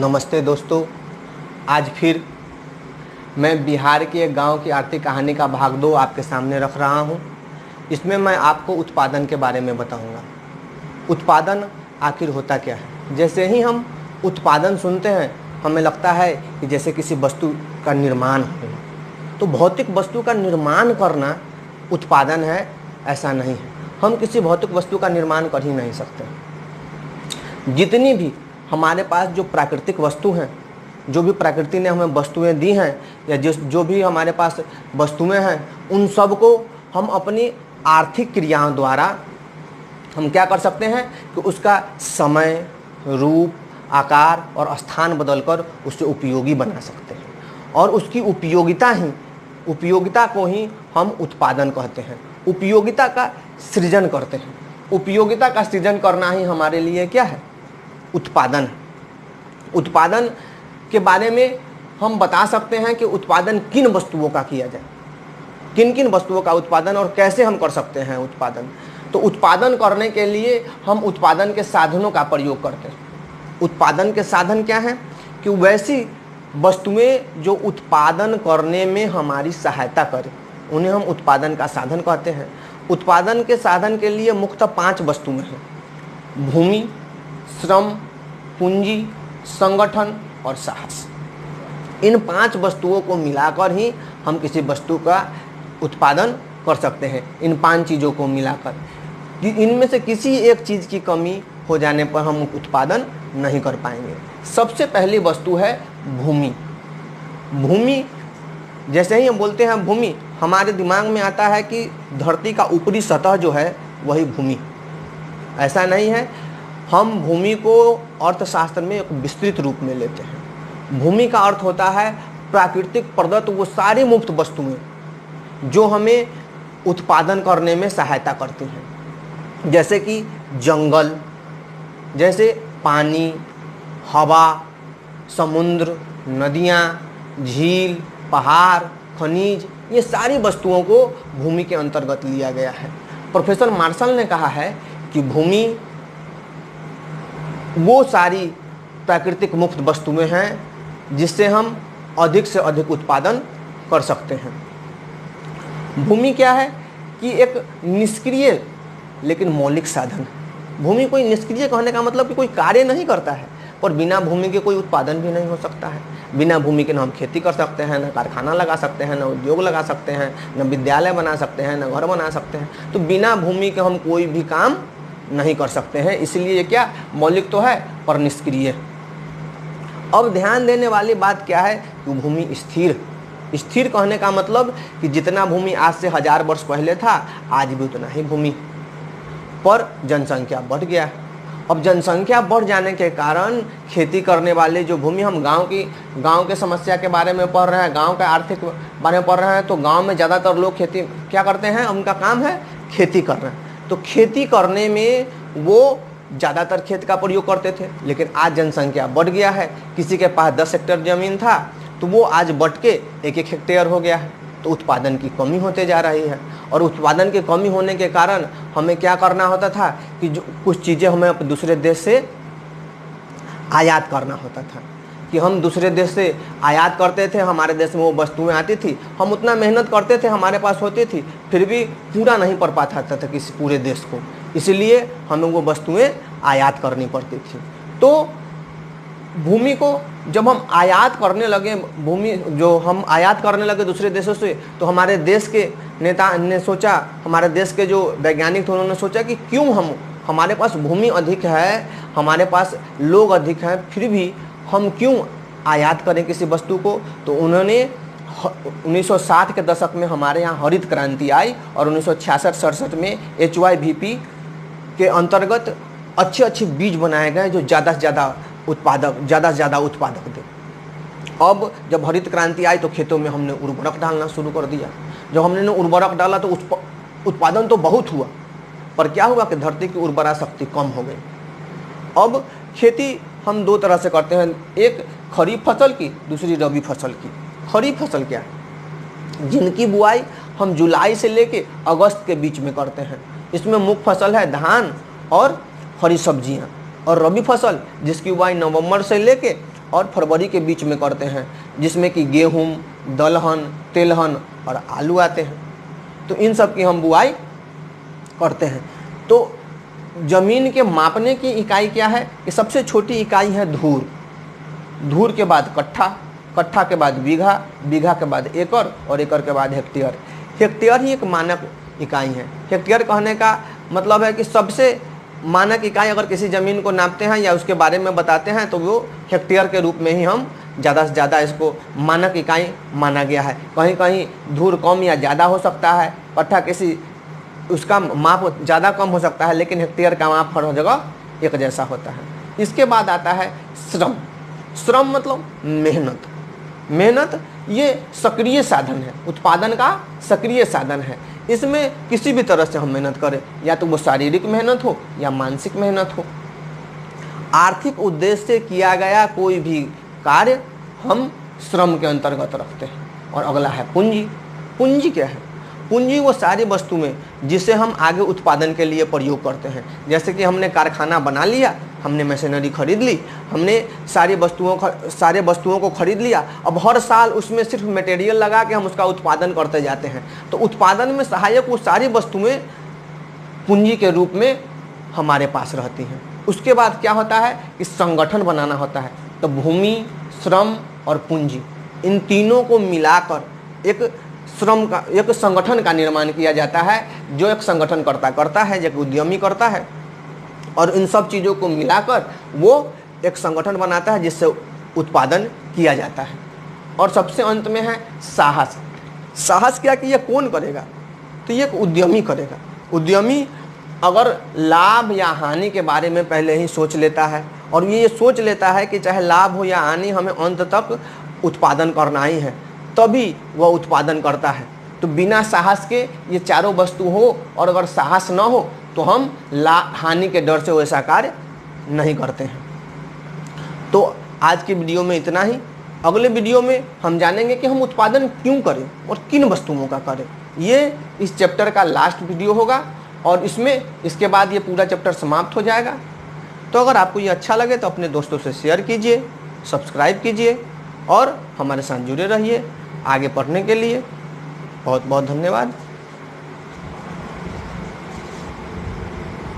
नमस्ते दोस्तों। आज फिर मैं बिहार के एक गांव की आर्थिक कहानी का भाग 2 आपके सामने रख रहा हूं। इसमें मैं आपको उत्पादन के बारे में बताऊंगा। उत्पादन आखिर होता क्या है। जैसे ही हम उत्पादन सुनते हैं हमें लगता है कि जैसे किसी वस्तु का निर्माण हो, तो भौतिक वस्तु का निर्माण करना उत्पादन है, ऐसा नहीं है। हम किसी भौतिक वस्तु का निर्माण कर ही नहीं सकते। जितनी भी हमारे पास जो प्राकृतिक वस्तु हैं, जो भी प्रकृति ने हमें वस्तुएं दी हैं, या जो भी हमारे पास वस्तुएं हैं, उन सब को हम अपनी आर्थिक क्रियाओं द्वारा हम क्या कर सकते हैं कि उसका समय, रूप, आकार और स्थान बदलकर उसे उपयोगी बना सकते हैं। और उसकी उपयोगिता को ही हम उत्पादन कहते हैं। उपयोगिता का सृजन करते हैं। उपयोगिता का सृजन करना ही हमारे लिए क्या है? उत्पादन। उत्पादन के बारे में हम बता सकते हैं कि उत्पादन किन वस्तुओं का किया जाए, किन किन वस्तुओं का उत्पादन और कैसे हम कर सकते हैं उत्पादन। तो उत्पादन करने के लिए हम उत्पादन के साधनों का प्रयोग करते हैं। उत्पादन के साधन क्या हैं कि वैसी वस्तुएं जो उत्पादन करने में हमारी सहायता करें, उन्हें हम उत्पादन का साधन कहते हैं। उत्पादन के साधन के लिए मुख्यतः 5 वस्तुएं हैं: भूमि, श्रम, पूंजी, संगठन और साहस। इन 5 वस्तुओं को मिलाकर ही हम किसी वस्तु का उत्पादन कर सकते हैं। इन 5 चीज़ों को मिलाकर, इनमें से किसी एक चीज़ की कमी हो जाने पर हम उत्पादन नहीं कर पाएंगे। सबसे पहली वस्तु है भूमि। भूमि, जैसे ही हम बोलते हैं भूमि, हमारे दिमाग में आता है कि धरती का ऊपरी सतह जो है वही भूमि। ऐसा नहीं है। हम भूमि को अर्थशास्त्र में एक विस्तृत रूप में लेते हैं। भूमि का अर्थ होता है प्राकृतिक प्रदत्त वो सारी मुफ्त वस्तुएं जो हमें उत्पादन करने में सहायता करती हैं, जैसे कि जंगल, जैसे पानी, हवा, समुद्र, नदियाँ, झील, पहाड़, खनिज, ये सारी वस्तुओं को भूमि के अंतर्गत लिया गया है। प्रोफेसर मार्शल ने कहा है कि भूमि वो सारी प्राकृतिक मुफ्त वस्तुएं हैं जिससे हम अधिक से अधिक उत्पादन कर सकते हैं। भूमि क्या है कि एक निष्क्रिय लेकिन मौलिक साधन है। भूमि कोई निष्क्रिय कहने का मतलब कि कोई कार्य नहीं करता है, पर बिना भूमि के कोई उत्पादन भी नहीं हो सकता है। बिना भूमि के न हम खेती कर सकते हैं, न कारखाना लगा सकते हैं, न उद्योग लगा सकते हैं, न विद्यालय बना सकते हैं, न घर बना सकते हैं। तो बिना भूमि के हम कोई भी काम नहीं कर सकते हैं। इसलिए ये क्या, मौलिक तो है पर निष्क्रिय। अब ध्यान देने वाली बात क्या है कि भूमि स्थिर। स्थिर कहने का मतलब कि जितना भूमि आज से 1000 वर्ष पहले था, आज भी उतना ही भूमि, पर जनसंख्या बढ़ गया। अब जनसंख्या बढ़ जाने के कारण खेती करने वाले जो भूमि, हम गांव के समस्या के बारे में पढ़ रहे हैं, गांव के आर्थिक बारे में पढ़ रहे हैं, तो गांव में ज़्यादातर लोग खेती क्या करते हैं, उनका काम है खेती करना। तो खेती करने में वो ज़्यादातर खेत का प्रयोग करते थे, लेकिन आज जनसंख्या बढ़ गया है। किसी के पास 10 हेक्टेयर ज़मीन था तो वो आज बढ़ के 1-1 हेक्टेयर हो गया है। तो उत्पादन की कमी होते जा रही है, और उत्पादन की कमी होने के कारण हमें क्या करना होता था कि जो कुछ चीज़ें हमें दूसरे देश से आयात करना होता था, कि हम दूसरे देश से आयात करते थे, हमारे देश में वो वस्तुएं आती थी, हम उतना मेहनत करते थे, हमारे पास होती थी, फिर भी पूरा नहीं पड़ पाता था किसी पूरे देश को। इसलिए हमें वो वस्तुएं आयात करनी पड़ती थी। तो भूमि को जब हम आयात करने लगे, भूमि जो हम आयात करने लगे दूसरे देशों से, तो हमारे देश के नेता ने सोचा, हमारे देश के जो वैज्ञानिक थे उन्होंने सोचा कि क्यों हमारे पास भूमि अधिक है, हमारे पास लोग अधिक हैं, फिर भी हम क्यों आयात करें किसी वस्तु को। तो उन्होंने 1960 के दशक में हमारे यहाँ हरित क्रांति आई, और 1966-67 में HYVP के अंतर्गत अच्छे बीज बनाए गए जो ज़्यादा से ज़्यादा उत्पादक थे। अब जब हरित क्रांति आई तो खेतों में हमने उर्वरक डालना शुरू कर दिया। जब हमने उर्वरक डाला तो उत्पादन तो बहुत हुआ, पर क्या हुआ कि धरती की उर्वरा शक्ति कम हो गई। अब खेती हम 2 तरह से करते हैं, एक खरीफ फसल की, दूसरी रबी फसल की। खरीफ फसल क्या है? जिनकी बुआई हम जुलाई से लेके अगस्त के बीच में करते हैं। इसमें मुख्य फसल है धान और हरी सब्जियां। और रबी फसल जिसकी बुआई नवंबर से लेके और फरवरी के बीच में करते हैं, जिसमें कि गेहूँ, दलहन, तेलहन और आलू आते हैं। तो इन सब की हम बुआई करते हैं। तो ज़मीन के मापने की इकाई क्या है कि सबसे छोटी इकाई है धूर, धूर के बाद कट्ठा, कट्ठा के बाद बीघा, बीघा के बाद एकड़ और एकड़ के बाद हेक्टेयर। हेक्टेयर ही एक मानक इकाई है। हेक्टेयर कहने का मतलब है कि सबसे मानक इकाई अगर किसी ज़मीन को नापते हैं या उसके बारे में बताते हैं तो वो हेक्टेयर के रूप में ही हम ज़्यादा से ज़्यादा इसको मानक इकाई माना गया है। कहीं कहीं धूर कम या ज़्यादा हो सकता है, कट्ठा किसी उसका माप ज़्यादा कम हो सकता है, लेकिन हेक्टेयर का माप हर जगह एक जैसा होता है। इसके बाद आता है श्रम। श्रम मतलब मेहनत। मेहनत ये सक्रिय साधन है, उत्पादन का सक्रिय साधन है। इसमें किसी भी तरह से हम मेहनत करें, या तो वो शारीरिक मेहनत हो या मानसिक मेहनत हो। आर्थिक उद्देश्य से किया गया कोई भी कार्य हम श्रम के अंतर्गत रखते हैं। और अगला है पूंजी। पूंजी क्या है? पूंजी वो सारी वस्तुएं जिसे हम आगे उत्पादन के लिए प्रयोग करते हैं। जैसे कि हमने कारखाना बना लिया, हमने मशीनरी खरीद ली, हमने सारे वस्तुओं को खरीद लिया, अब हर साल उसमें सिर्फ मटेरियल लगा के हम उसका उत्पादन करते जाते हैं। तो उत्पादन में सहायक वो सारी वस्तुएं पूंजी के रूप में हमारे पास रहती हैं। उसके बाद क्या होता है कि संगठन बनाना होता है। तो भूमि, श्रम और पूंजी, इन तीनों को मिलाकर एक एक संगठन का निर्माण किया जाता है, जो एक संगठन करता है, एक उद्यमी करता है। और इन सब चीज़ों को मिलाकर वो एक संगठन बनाता है जिससे उत्पादन किया जाता है। और सबसे अंत में है साहस। साहस क्या कि ये कौन करेगा? तो ये एक उद्यमी करेगा। उद्यमी अगर लाभ या हानि के बारे में पहले ही सोच लेता है और ये सोच लेता है कि चाहे लाभ हो या हानि, हमें अंत तक उत्पादन करना ही है, तभी वह उत्पादन करता है। तो बिना साहस के ये चारों वस्तु हो और अगर साहस न हो तो हम हानि के डर से वैसा कार्य नहीं करते हैं। तो आज की वीडियो में इतना ही। अगले वीडियो में हम जानेंगे कि हम उत्पादन क्यों करें और किन वस्तुओं का करें। ये इस चैप्टर का लास्ट वीडियो होगा और इसके बाद ये पूरा चैप्टर समाप्त हो जाएगा। तो अगर आपको ये अच्छा लगे तो अपने दोस्तों से शेयर कीजिए, सब्सक्राइब कीजिए और हमारे साथ जुड़े रहिए आगे पढ़ने के लिए। बहुत बहुत धन्यवाद।